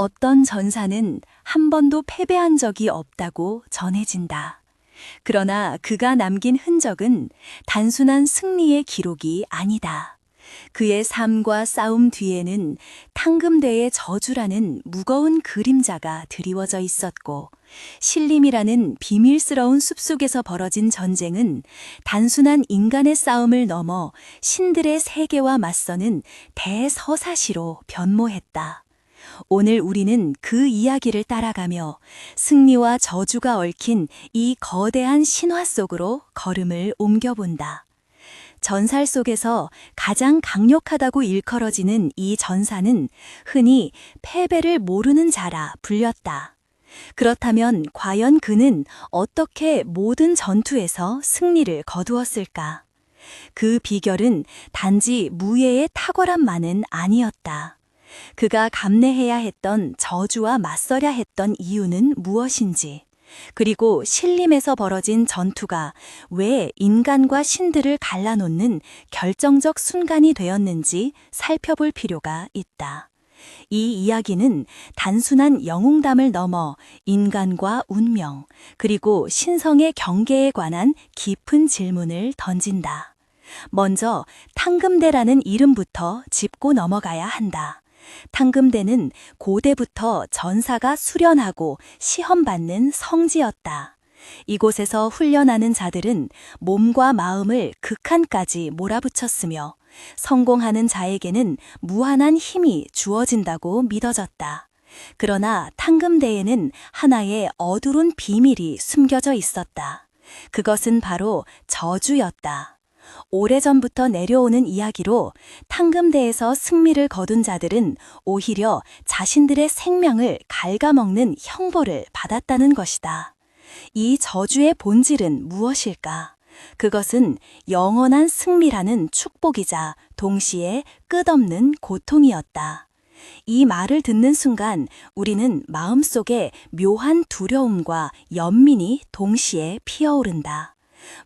어떤 전사는 한 번도 패배한 적이 없다고 전해진다. 그러나 그가 남긴 흔적은 단순한 승리의 기록이 아니다. 그의 삶과 싸움 뒤에는 탕금대의 저주라는 무거운 그림자가 드리워져 있었고, 신림이라는 비밀스러운 숲속에서 벌어진 전쟁은 단순한 인간의 싸움을 넘어 신들의 세계와 맞서는 대서사시로 변모했다. 오늘 우리는 그 이야기를 따라가며 승리와 저주가 얽힌 이 거대한 신화 속으로 걸음을 옮겨본다. 전살 속에서 가장 강력하다고 일컬어지는 이 전사는 흔히 패배를 모르는 자라 불렸다. 그렇다면 과연 그는 어떻게 모든 전투에서 승리를 거두었을까? 그 비결은 단지 무예의 탁월함만은 아니었다. 그가 감내해야 했던 저주와 맞서야 했던 이유는 무엇인지, 그리고 신림에서 벌어진 전투가 왜 인간과 신들을 갈라놓는 결정적 순간이 되었는지 살펴볼 필요가 있다. 이 이야기는 단순한 영웅담을 넘어 인간과 운명, 그리고 신성의 경계에 관한 깊은 질문을 던진다. 먼저 탕금대라는 이름부터 짚고 넘어가야 한다. 탕금대는 고대부터 전사가 수련하고 시험받는 성지였다. 이곳에서 훈련하는 자들은 몸과 마음을 극한까지 몰아붙였으며 성공하는 자에게는 무한한 힘이 주어진다고 믿어졌다. 그러나 탕금대에는 하나의 어두운 비밀이 숨겨져 있었다. 그것은 바로 저주였다. 오래전부터 내려오는 이야기로 탕금대에서 승리를 거둔 자들은 오히려 자신들의 생명을 갉아먹는 형벌을 받았다는 것이다. 이 저주의 본질은 무엇일까? 그것은 영원한 승리라는 축복이자 동시에 끝없는 고통이었다. 이 말을 듣는 순간 우리는 마음속에 묘한 두려움과 연민이 동시에 피어오른다.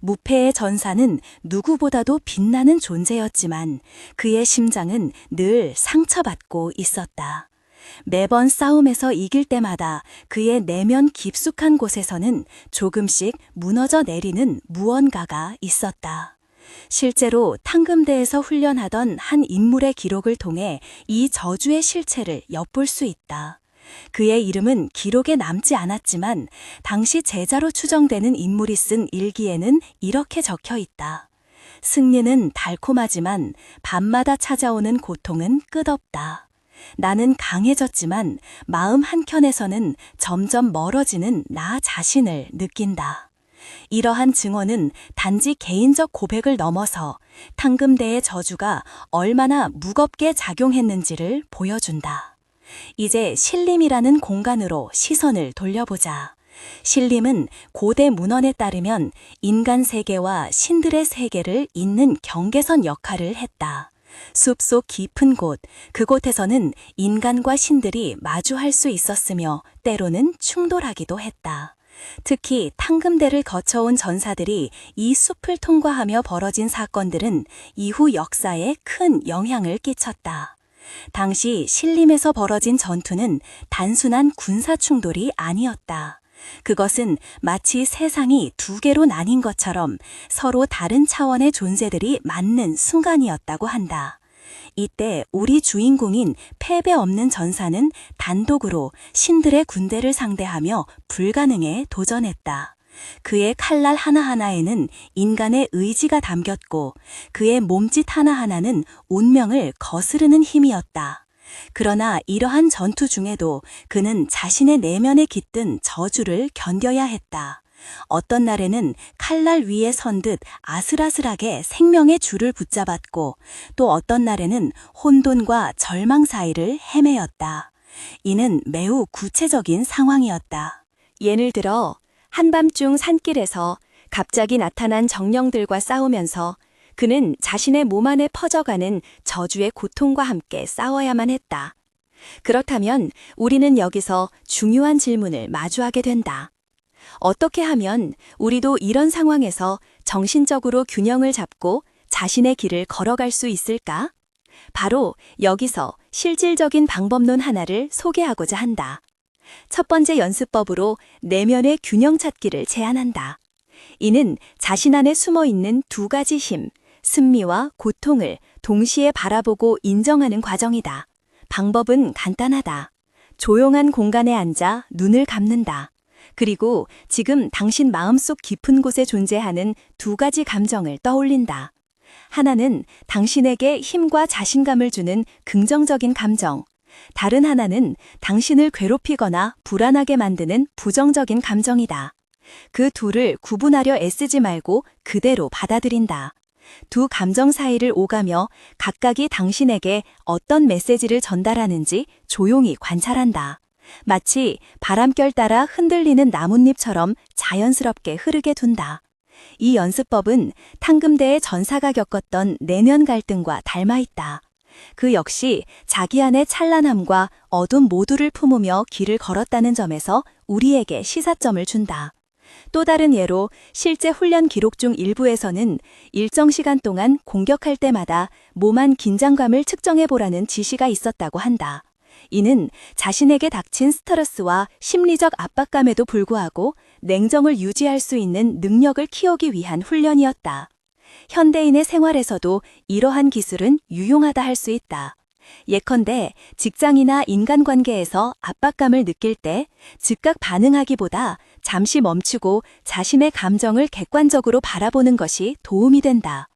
무패의 전사는 누구보다도 빛나는 존재였지만 그의 심장은 늘 상처받고 있었다. 매번 싸움에서 이길 때마다 그의 내면 깊숙한 곳에서는 조금씩 무너져 내리는 무언가가 있었다. 실제로 탕금대에서 훈련하던 한 인물의 기록을 통해 이 저주의 실체를 엿볼 수 있다. 그의 이름은 기록에 남지 않았지만 당시 제자로 추정되는 인물이 쓴 일기에는 이렇게 적혀 있다. 승리는 달콤하지만 밤마다 찾아오는 고통은 끝없다. 나는 강해졌지만 마음 한켠에서는 점점 멀어지는 나 자신을 느낀다. 이러한 증언은 단지 개인적 고백을 넘어서 탕금대의 저주가 얼마나 무겁게 작용했는지를 보여준다. 이제 신림이라는 공간으로 시선을 돌려보자. 신림은 고대 문헌에 따르면 인간 세계와 신들의 세계를 잇는 경계선 역할을 했다. 숲속 깊은 곳, 그곳에서는 인간과 신들이 마주할 수 있었으며 때로는 충돌하기도 했다. 특히 탕금대를 거쳐온 전사들이 이 숲을 통과하며 벌어진 사건들은 이후 역사에 큰 영향을 끼쳤다. 당시 신림에서 벌어진 전투는 단순한 군사 충돌이 아니었다. 그것은 마치 세상이 두 개로 나뉜 것처럼 서로 다른 차원의 존재들이 맞는 순간이었다고 한다. 이때 우리 주인공인 패배 없는 전사는 단독으로 신들의 군대를 상대하며 불가능에 도전했다. 그의 칼날 하나하나에는 인간의 의지가 담겼고 그의 몸짓 하나하나는 운명을 거스르는 힘이었다. 그러나 이러한 전투 중에도 그는 자신의 내면에 깃든 저주를 견뎌야 했다. 어떤 날에는 칼날 위에 선 듯 아슬아슬하게 생명의 줄을 붙잡았고 또 어떤 날에는 혼돈과 절망 사이를 헤매었다. 이는 매우 구체적인 상황이었다. 예를 들어 한밤중 산길에서 갑자기 나타난 정령들과 싸우면서 그는 자신의 몸 안에 퍼져가는 저주의 고통과 함께 싸워야만 했다. 그렇다면 우리는 여기서 중요한 질문을 마주하게 된다. 어떻게 하면 우리도 이런 상황에서 정신적으로 균형을 잡고 자신의 길을 걸어갈 수 있을까? 바로 여기서 실질적인 방법론 하나를 소개하고자 한다. 첫 번째 연습법으로 내면의 균형 찾기를 제안한다. 이는 자신 안에 숨어 있는 두 가지 힘, 승리와 고통을 동시에 바라보고 인정하는 과정이다. 방법은 간단하다. 조용한 공간에 앉아 눈을 감는다. 그리고 지금 당신 마음속 깊은 곳에 존재하는 두 가지 감정을 떠올린다. 하나는 당신에게 힘과 자신감을 주는 긍정적인 감정, 다른 하나는 당신을 괴롭히거나 불안하게 만드는 부정적인 감정이다. 그 둘을 구분하려 애쓰지 말고 그대로 받아들인다. 두 감정 사이를 오가며 각각이 당신에게 어떤 메시지를 전달하는지 조용히 관찰한다. 마치 바람결 따라 흔들리는 나뭇잎처럼 자연스럽게 흐르게 둔다. 이 연습법은 탕금대의 전사가 겪었던 내면 갈등과 닮아 있다. 그 역시 자기 안의 찬란함과 어둠 모두를 품으며 길을 걸었다는 점에서 우리에게 시사점을 준다. 또 다른 예로 실제 훈련 기록 중 일부에서는 일정 시간 동안 공격할 때마다 몸 안 긴장감을 측정해보라는 지시가 있었다고 한다. 이는 자신에게 닥친 스트레스와 심리적 압박감에도 불구하고 냉정을 유지할 수 있는 능력을 키우기 위한 훈련이었다. 현대인의 생활에서도 이러한 기술은 유용하다 할 수 있다. 예컨대 직장이나 인간관계에서 압박감을 느낄 때 즉각 반응하기보다 잠시 멈추고 자신의 감정을 객관적으로 바라보는 것이 도움이 된다.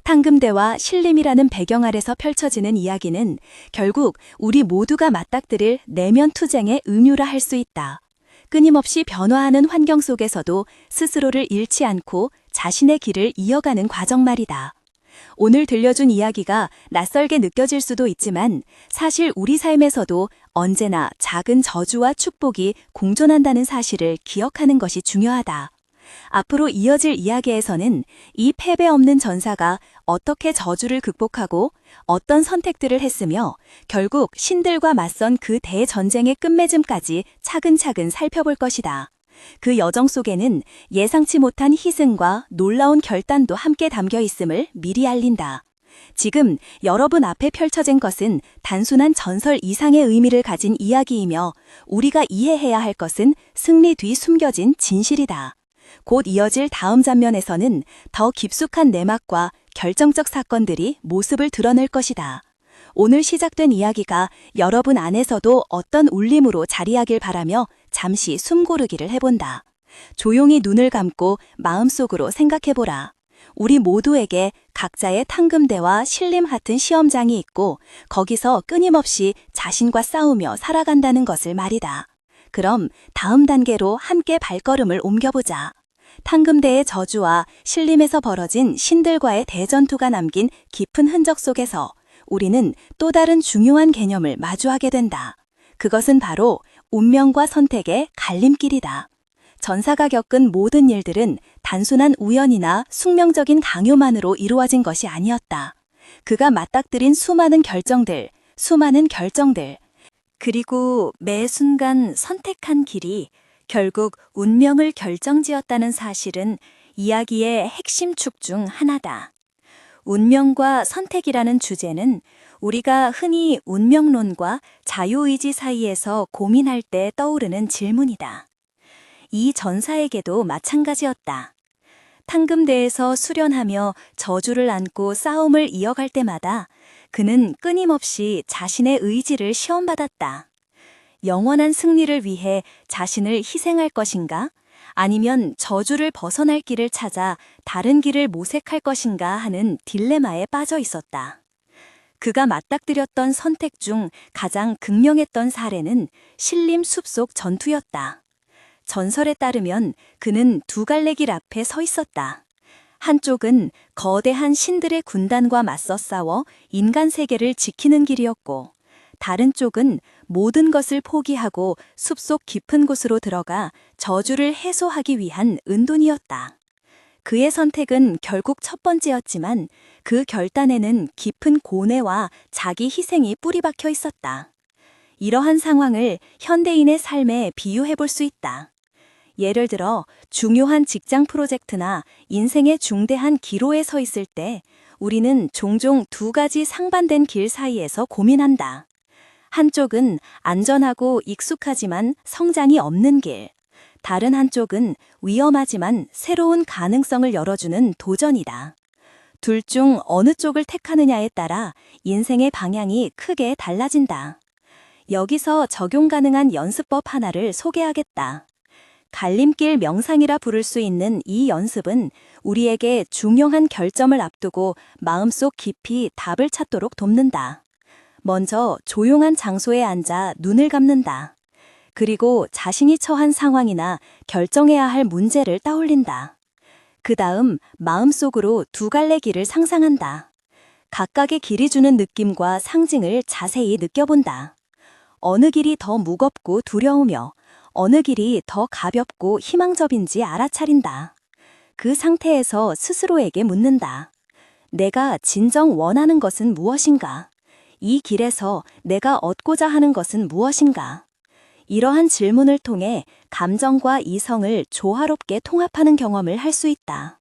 탕금대와 신림이라는 배경 아래서 펼쳐지는 이야기는 결국 우리 모두가 맞닥뜨릴 내면 투쟁의 의뮤라 할 수 있다. 끊임없이 변화하는 환경 속에서도 스스로를 잃지 않고 자신의 길을 이어가는 과정 말이다. 오늘 들려준 이야기가 낯설게 느껴질 수도 있지만 사실 우리 삶에서도 언제나 작은 저주와 축복이 공존한다는 사실을 기억하는 것이 중요하다. 앞으로 이어질 이야기에서는 이 패배 없는 전사가 어떻게 저주를 극복하고 어떤 선택들을 했으며 결국 신들과 맞선 그 대전쟁의 끝맺음까지 차근차근 살펴볼 것이다. 그 여정 속에는 예상치 못한 희생과 놀라운 결단도 함께 담겨 있음을 미리 알린다. 지금 여러분 앞에 펼쳐진 것은 단순한 전설 이상의 의미를 가진 이야기이며 우리가 이해해야 할 것은 승리 뒤 숨겨진 진실이다. 곧 이어질 다음 장면에서는 더 깊숙한 내막과 결정적 사건들이 모습을 드러낼 것이다. 오늘 시작된 이야기가 여러분 안에서도 어떤 울림으로 자리하길 바라며 잠시 숨 고르기를 해본다. 조용히 눈을 감고 마음속으로 생각해보라. 우리 모두에게 각자의 탕금대와 신림 같은 시험장이 있고 거기서 끊임없이 자신과 싸우며 살아간다는 것을 말이다. 그럼 다음 단계로 함께 발걸음을 옮겨보자. 탕금대의 저주와 신림에서 벌어진 신들과의 대전투가 남긴 깊은 흔적 속에서 우리는 또 다른 중요한 개념을 마주하게 된다. 그것은 바로 운명과 선택의 갈림길이다. 전사가 겪은 모든 일들은 단순한 우연이나 숙명적인 강요만으로 이루어진 것이 아니었다. 그가 맞닥뜨린 수많은 결정들, 그리고 매 순간 선택한 길이 결국 운명을 결정지었다는 사실은 이야기의 핵심 축 중 하나다. 운명과 선택이라는 주제는 우리가 흔히 운명론과 자유의지 사이에서 고민할 때 떠오르는 질문이다. 이 전사에게도 마찬가지였다. 탕금대에서 수련하며 저주를 안고 싸움을 이어갈 때마다 그는 끊임없이 자신의 의지를 시험받았다. 영원한 승리를 위해 자신을 희생할 것인가? 아니면 저주를 벗어날 길을 찾아 다른 길을 모색할 것인가 하는 딜레마에 빠져 있었다. 그가 맞닥뜨렸던 선택 중 가장 극명했던 사례는 신림 숲속 전투였다. 전설에 따르면 그는 두 갈래 길 앞에 서 있었다. 한쪽은 거대한 신들의 군단과 맞서 싸워 인간 세계를 지키는 길이었고 다른 쪽은 모든 것을 포기하고 숲속 깊은 곳으로 들어가 저주를 해소하기 위한 은둔이었다. 그의 선택은 결국 첫 번째였지만 그 결단에는 깊은 고뇌와 자기 희생이 뿌리박혀 있었다. 이러한 상황을 현대인의 삶에 비유해 볼 수 있다. 예를 들어 중요한 직장 프로젝트나 인생의 중대한 기로에 서 있을 때 우리는 종종 두 가지 상반된 길 사이에서 고민한다. 한쪽은 안전하고 익숙하지만 성장이 없는 길. 다른 한쪽은 위험하지만 새로운 가능성을 열어주는 도전이다. 둘 중 어느 쪽을 택하느냐에 따라 인생의 방향이 크게 달라진다. 여기서 적용 가능한 연습법 하나를 소개하겠다. 갈림길 명상이라 부를 수 있는 이 연습은 우리에게 중요한 결점을 앞두고 마음속 깊이 답을 찾도록 돕는다. 먼저 조용한 장소에 앉아 눈을 감는다. 그리고 자신이 처한 상황이나 결정해야 할 문제를 떠올린다. 그 다음 마음속으로 두 갈래 길을 상상한다. 각각의 길이 주는 느낌과 상징을 자세히 느껴본다. 어느 길이 더 무겁고 두려우며 어느 길이 더 가볍고 희망적인지 알아차린다. 그 상태에서 스스로에게 묻는다. 내가 진정 원하는 것은 무엇인가? 이 길에서 내가 얻고자 하는 것은 무엇인가? 이러한 질문을 통해 감정과 이성을 조화롭게 통합하는 경험을 할 수 있다.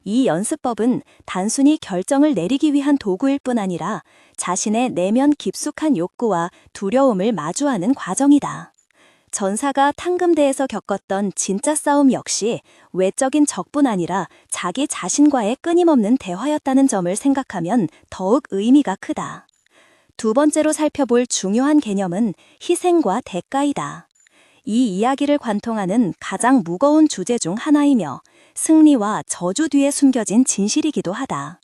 이 연습법은 단순히 결정을 내리기 위한 도구일 뿐 아니라 자신의 내면 깊숙한 욕구와 두려움을 마주하는 과정이다. 전사가 탕금대에서 겪었던 진짜 싸움 역시 외적인 적뿐 아니라 자기 자신과의 끊임없는 대화였다는 점을 생각하면 더욱 의미가 크다. 두 번째로 살펴볼 중요한 개념은 희생과 대가이다. 이 이야기를 관통하는 가장 무거운 주제 중 하나이며 승리와 저주 뒤에 숨겨진 진실이기도 하다.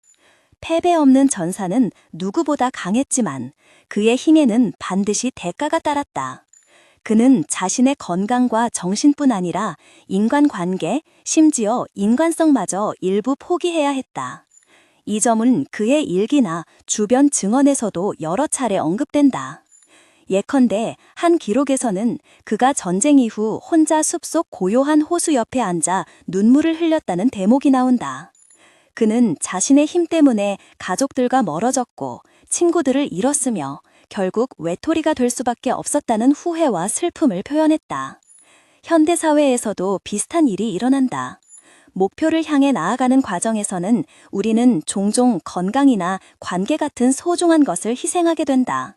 패배 없는 전사는 누구보다 강했지만 그의 힘에는 반드시 대가가 따랐다. 그는 자신의 건강과 정신뿐 아니라 인간관계, 심지어 인간성마저 일부 포기해야 했다. 이 점은 그의 일기나 주변 증언에서도 여러 차례 언급된다. 예컨대 한 기록에서는 그가 전쟁 이후 혼자 숲속 고요한 호수 옆에 앉아 눈물을 흘렸다는 대목이 나온다. 그는 자신의 힘 때문에 가족들과 멀어졌고 친구들을 잃었으며 결국 외톨이가 될 수밖에 없었다는 후회와 슬픔을 표현했다. 현대사회에서도 비슷한 일이 일어난다. 목표를 향해 나아가는 과정에서는 우리는 종종 건강이나 관계 같은 소중한 것을 희생하게 된다.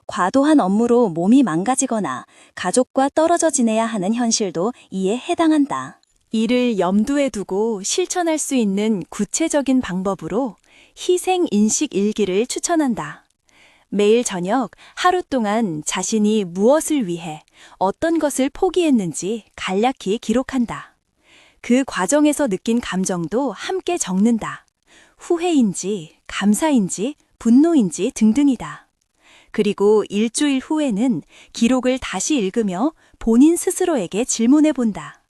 과도한 업무로 몸이 망가지거나 가족과 떨어져 지내야 하는 현실도 이에 해당한다. 이를 염두에 두고 실천할 수 있는 구체적인 방법으로 희생인식 일기를 추천한다. 매일 저녁 하루 동안 자신이 무엇을 위해 어떤 것을 포기했는지 간략히 기록한다. 그 과정에서 느낀 감정도 함께 적는다. 후회인지, 감사인지, 분노인지 등등이다. 그리고 일주일 후에는 기록을 다시 읽으며 본인 스스로에게 질문해 본다.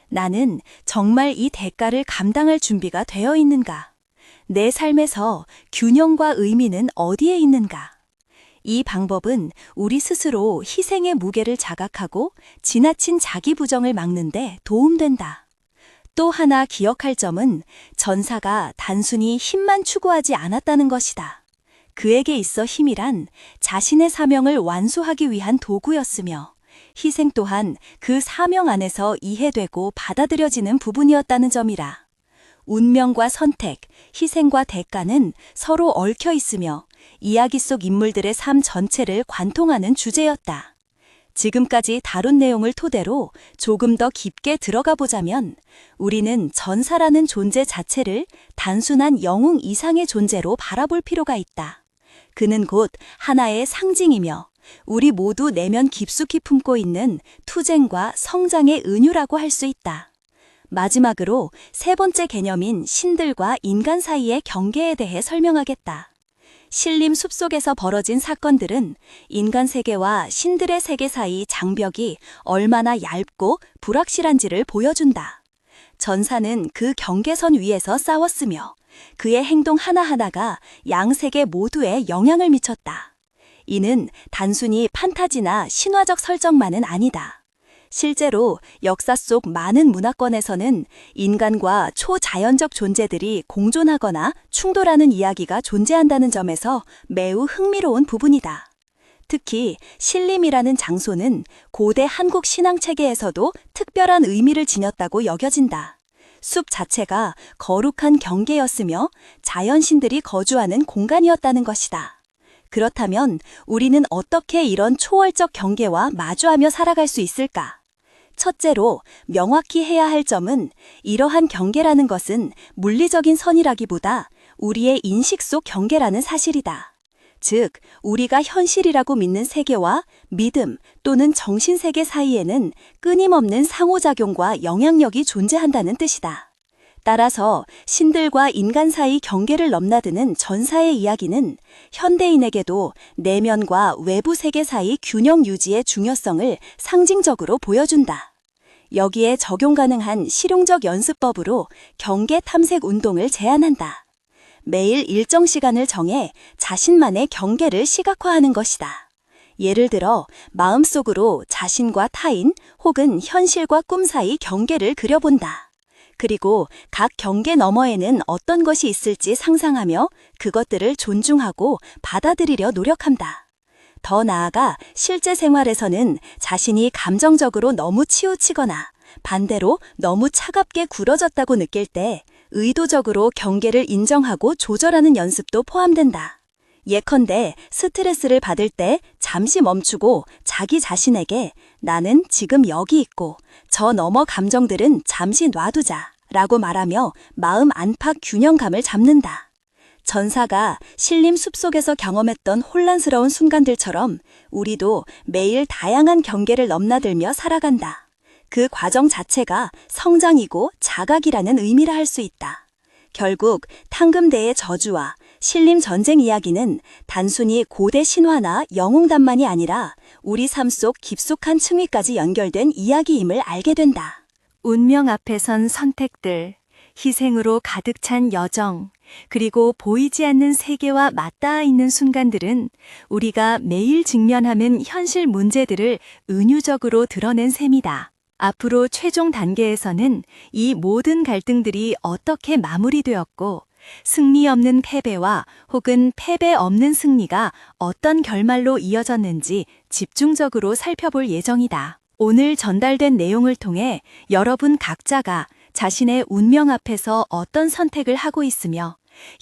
나는 정말 이 대가를 감당할 준비가 되어 있는가? 내 삶에서 균형과 의미는 어디에 있는가? 이 방법은 우리 스스로 희생의 무게를 자각하고 지나친 자기 부정을 막는 데 도움된다. 또 하나 기억할 점은 전사가 단순히 힘만 추구하지 않았다는 것이다. 그에게 있어 힘이란 자신의 사명을 완수하기 위한 도구였으며 희생 또한 그 사명 안에서 이해되고 받아들여지는 부분이었다는 점이라. 운명과 선택, 희생과 대가는 서로 얽혀 있으며 이야기 속 인물들의 삶 전체를 관통하는 주제였다. 지금까지 다룬 내용을 토대로 조금 더 깊게 들어가 보자면 우리는 전사라는 존재 자체를 단순한 영웅 이상의 존재로 바라볼 필요가 있다. 그는 곧 하나의 상징이며 우리 모두 내면 깊숙이 품고 있는 투쟁과 성장의 은유라고 할 수 있다. 마지막으로 세 번째 개념인 신들과 인간 사이의 경계에 대해 설명하겠다. 신림 숲속에서 벌어진 사건들은 인간 세계와 신들의 세계 사이 장벽이 얼마나 얇고 불확실한지를 보여준다. 전사는 그 경계선 위에서 싸웠으며 그의 행동 하나하나가 양세계 모두에 영향을 미쳤다. 이는 단순히 판타지나 신화적 설정만은 아니다. 실제로 역사 속 많은 문화권에서는 인간과 초자연적 존재들이 공존하거나 충돌하는 이야기가 존재한다는 점에서 매우 흥미로운 부분이다. 특히 신림이라는 장소는 고대 한국 신앙 체계에서도 특별한 의미를 지녔다고 여겨진다. 숲 자체가 거룩한 경계였으며 자연신들이 거주하는 공간이었다는 것이다. 그렇다면 우리는 어떻게 이런 초월적 경계와 마주하며 살아갈 수 있을까? 첫째로 명확히 해야 할 점은 이러한 경계라는 것은 물리적인 선이라기보다 우리의 인식 속 경계라는 사실이다. 즉, 우리가 현실이라고 믿는 세계와 믿음 또는 정신세계 사이에는 끊임없는 상호작용과 영향력이 존재한다는 뜻이다. 따라서 신들과 인간 사이 경계를 넘나드는 전사의 이야기는 현대인에게도 내면과 외부 세계 사이 균형 유지의 중요성을 상징적으로 보여준다. 여기에 적용 가능한 실용적 연습법으로 경계 탐색 운동을 제안한다. 매일 일정 시간을 정해 자신만의 경계를 시각화하는 것이다. 예를 들어 마음속으로 자신과 타인 혹은 현실과 꿈 사이 경계를 그려본다. 그리고 각 경계 너머에는 어떤 것이 있을지 상상하며 그것들을 존중하고 받아들이려 노력한다. 더 나아가 실제 생활에서는 자신이 감정적으로 너무 치우치거나 반대로 너무 차갑게 굴어졌다고 느낄 때 의도적으로 경계를 인정하고 조절하는 연습도 포함된다. 예컨대 스트레스를 받을 때 잠시 멈추고 자기 자신에게 나는 지금 여기 있고 저 너머 감정들은 잠시 놔두자 라고 말하며 마음 안팎 균형감을 잡는다. 전사가 신림 숲속에서 경험했던 혼란스러운 순간들처럼 우리도 매일 다양한 경계를 넘나들며 살아간다. 그 과정 자체가 성장이고 자각이라는 의미라 할 수 있다. 결국 탕금대의 저주와 신림 전쟁 이야기는 단순히 고대 신화나 영웅담만이 아니라 우리 삶 속 깊숙한 층위까지 연결된 이야기임을 알게 된다. 운명 앞에 선 선택들, 희생으로 가득 찬 여정, 그리고 보이지 않는 세계와 맞닿아 있는 순간들은 우리가 매일 직면하는 현실 문제들을 은유적으로 드러낸 셈이다. 앞으로 최종 단계에서는 이 모든 갈등들이 어떻게 마무리되었고 승리 없는 패배와 혹은 패배 없는 승리가 어떤 결말로 이어졌는지 집중적으로 살펴볼 예정이다. 오늘 전달된 내용을 통해 여러분 각자가 자신의 운명 앞에서 어떤 선택을 하고 있으며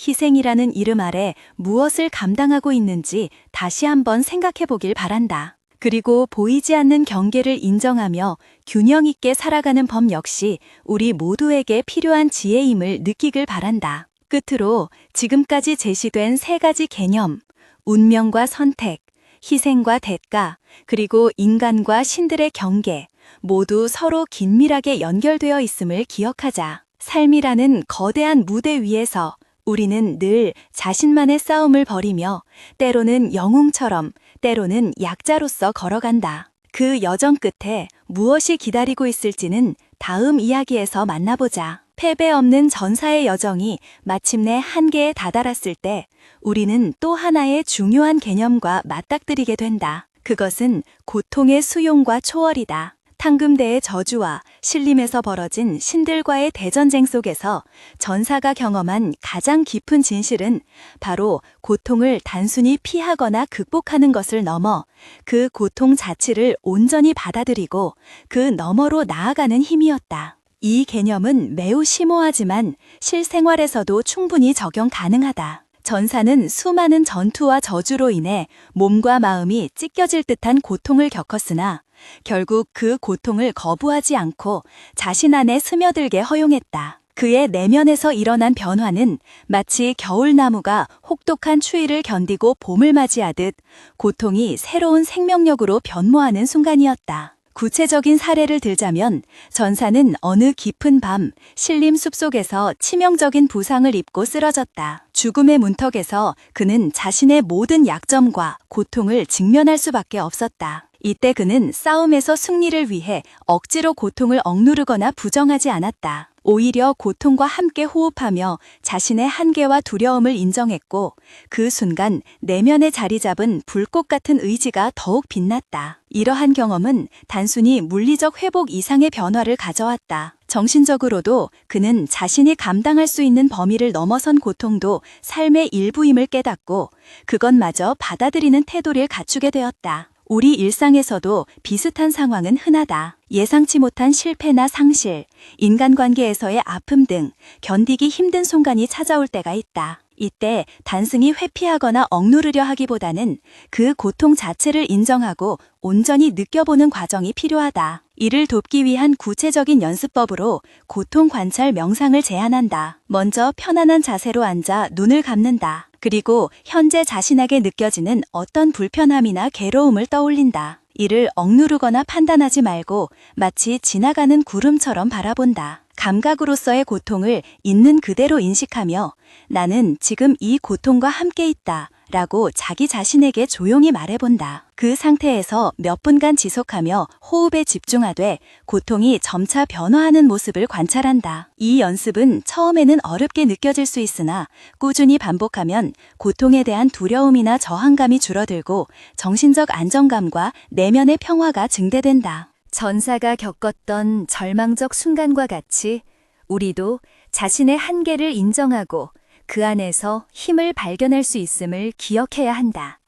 희생이라는 이름 아래 무엇을 감당하고 있는지 다시 한번 생각해 보길 바란다. 그리고 보이지 않는 경계를 인정하며 균형 있게 살아가는 법 역시 우리 모두에게 필요한 지혜임을 느끼길 바란다. 끝으로 지금까지 제시된 세 가지 개념, 운명과 선택, 희생과 대가, 그리고 인간과 신들의 경계, 모두 서로 긴밀하게 연결되어 있음을 기억하자. 삶이라는 거대한 무대 위에서 우리는 늘 자신만의 싸움을 벌이며 때로는 영웅처럼, 때로는 약자로서 걸어간다. 그 여정 끝에 무엇이 기다리고 있을지는 다음 이야기에서 만나보자. 패배 없는 전사의 여정이 마침내 한계에 다다랐을 때 우리는 또 하나의 중요한 개념과 맞닥뜨리게 된다. 그것은 고통의 수용과 초월이다. 탕금대의 저주와 신림에서 벌어진 신들과의 대전쟁 속에서 전사가 경험한 가장 깊은 진실은 바로 고통을 단순히 피하거나 극복하는 것을 넘어 그 고통 자체를 온전히 받아들이고 그 너머로 나아가는 힘이었다. 이 개념은 매우 심오하지만 실생활에서도 충분히 적용 가능하다. 전사는 수많은 전투와 저주로 인해 몸과 마음이 찢겨질 듯한 고통을 겪었으나 결국 그 고통을 거부하지 않고 자신 안에 스며들게 허용했다. 그의 내면에서 일어난 변화는 마치 겨울나무가 혹독한 추위를 견디고 봄을 맞이하듯 고통이 새로운 생명력으로 변모하는 순간이었다. 구체적인 사례를 들자면 전사는 어느 깊은 밤 신림 숲속에서 치명적인 부상을 입고 쓰러졌다. 죽음의 문턱에서 그는 자신의 모든 약점과 고통을 직면할 수밖에 없었다. 이때 그는 싸움에서 승리를 위해 억지로 고통을 억누르거나 부정하지 않았다. 오히려 고통과 함께 호흡하며 자신의 한계와 두려움을 인정했고 그 순간 내면에 자리 잡은 불꽃 같은 의지가 더욱 빛났다. 이러한 경험은 단순히 물리적 회복 이상의 변화를 가져왔다. 정신적으로도 그는 자신이 감당할 수 있는 범위를 넘어선 고통도 삶의 일부임을 깨닫고 그것마저 받아들이는 태도를 갖추게 되었다. 우리 일상에서도 비슷한 상황은 흔하다. 예상치 못한 실패나 상실, 인간관계에서의 아픔 등 견디기 힘든 순간이 찾아올 때가 있다. 이때 단순히 회피하거나 억누르려 하기보다는 그 고통 자체를 인정하고 온전히 느껴보는 과정이 필요하다. 이를 돕기 위한 구체적인 연습법으로 고통 관찰 명상을 제안한다. 먼저 편안한 자세로 앉아 눈을 감는다. 그리고 현재 자신에게 느껴지는 어떤 불편함이나 괴로움을 떠올린다. 이를 억누르거나 판단하지 말고 마치 지나가는 구름처럼 바라본다. 감각으로서의 고통을 있는 그대로 인식하며 나는 지금 이 고통과 함께 있다 라고 자기 자신에게 조용히 말해본다. 그 상태에서 몇 분간 지속하며 호흡에 집중하되 고통이 점차 변화하는 모습을 관찰한다. 이 연습은 처음에는 어렵게 느껴질 수 있으나 꾸준히 반복하면 고통에 대한 두려움이나 저항감이 줄어들고 정신적 안정감과 내면의 평화가 증대된다. 전사가 겪었던 절망적 순간과 같이 우리도 자신의 한계를 인정하고 그 안에서 힘을 발견할 수 있음을 기억해야 한다.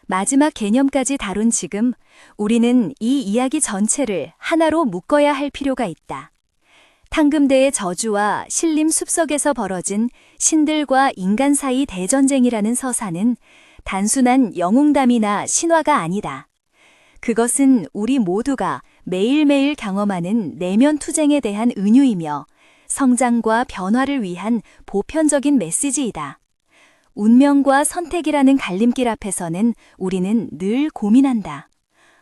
마지막 개념까지 다룬 지금 우리는 이 이야기 전체를 하나로 묶어야 할 필요가 있다. 탕금대의 저주와 신림 숲속에서 벌어진 신들과 인간 사이 대전쟁이라는 서사는 단순한 영웅담이나 신화가 아니다. 그것은 우리 모두가 매일매일 경험하는 내면 투쟁에 대한 은유이며 성장과 변화를 위한 보편적인 메시지이다. 운명과 선택이라는 갈림길 앞에서는 우리는 늘 고민한다.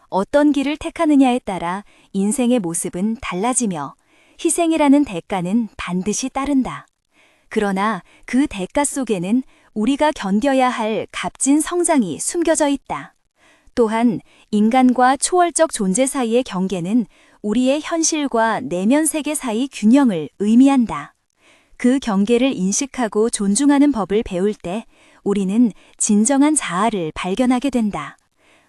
어떤 길을 택하느냐에 따라 인생의 모습은 달라지며 희생이라는 대가는 반드시 따른다. 그러나 그 대가 속에는 우리가 견뎌야 할 값진 성장이 숨겨져 있다. 또한 인간과 초월적 존재 사이의 경계는 우리의 현실과 내면 세계 사이 균형을 의미한다. 그 경계를 인식하고 존중하는 법을 배울 때 우리는 진정한 자아를 발견하게 된다.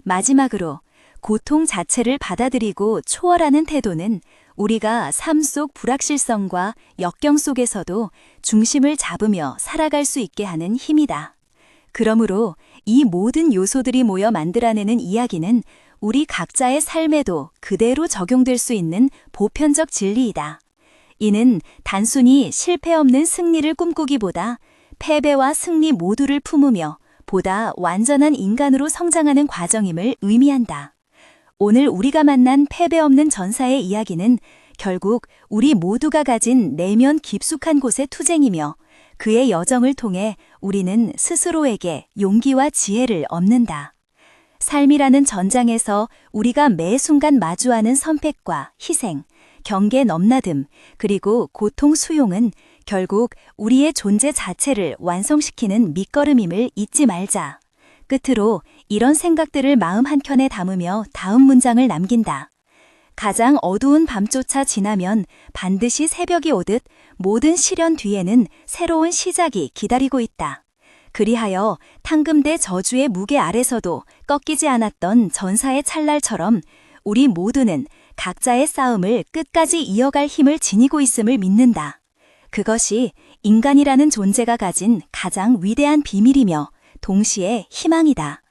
마지막으로 고통 자체를 받아들이고 초월하는 태도는 우리가 삶 속 불확실성과 역경 속에서도 중심을 잡으며 살아갈 수 있게 하는 힘이다. 그러므로 이 모든 요소들이 모여 만들어내는 이야기는 우리 각자의 삶에도 그대로 적용될 수 있는 보편적 진리이다. 이는 단순히 실패 없는 승리를 꿈꾸기보다 패배와 승리 모두를 품으며 보다 완전한 인간으로 성장하는 과정임을 의미한다. 오늘 우리가 만난 패배 없는 전사의 이야기는 결국 우리 모두가 가진 내면 깊숙한 곳의 투쟁이며 그의 여정을 통해 우리는 스스로에게 용기와 지혜를 얻는다. 삶이라는 전장에서 우리가 매 순간 마주하는 선택과 희생, 경계 넘나듦, 그리고 고통 수용은 결국 우리의 존재 자체를 완성시키는 밑거름임을 잊지 말자. 끝으로 이런 생각들을 마음 한켠에 담으며 다음 문장을 남긴다. 가장 어두운 밤조차 지나면 반드시 새벽이 오듯 모든 시련 뒤에는 새로운 시작이 기다리고 있다. 그리하여 탕금대 저주의 무게 아래서도 꺾이지 않았던 전사의 찰날처럼 우리 모두는 각자의 싸움을 끝까지 이어갈 힘을 지니고 있음을 믿는다. 그것이 인간이라는 존재가 가진 가장 위대한 비밀이며 동시에 희망이다.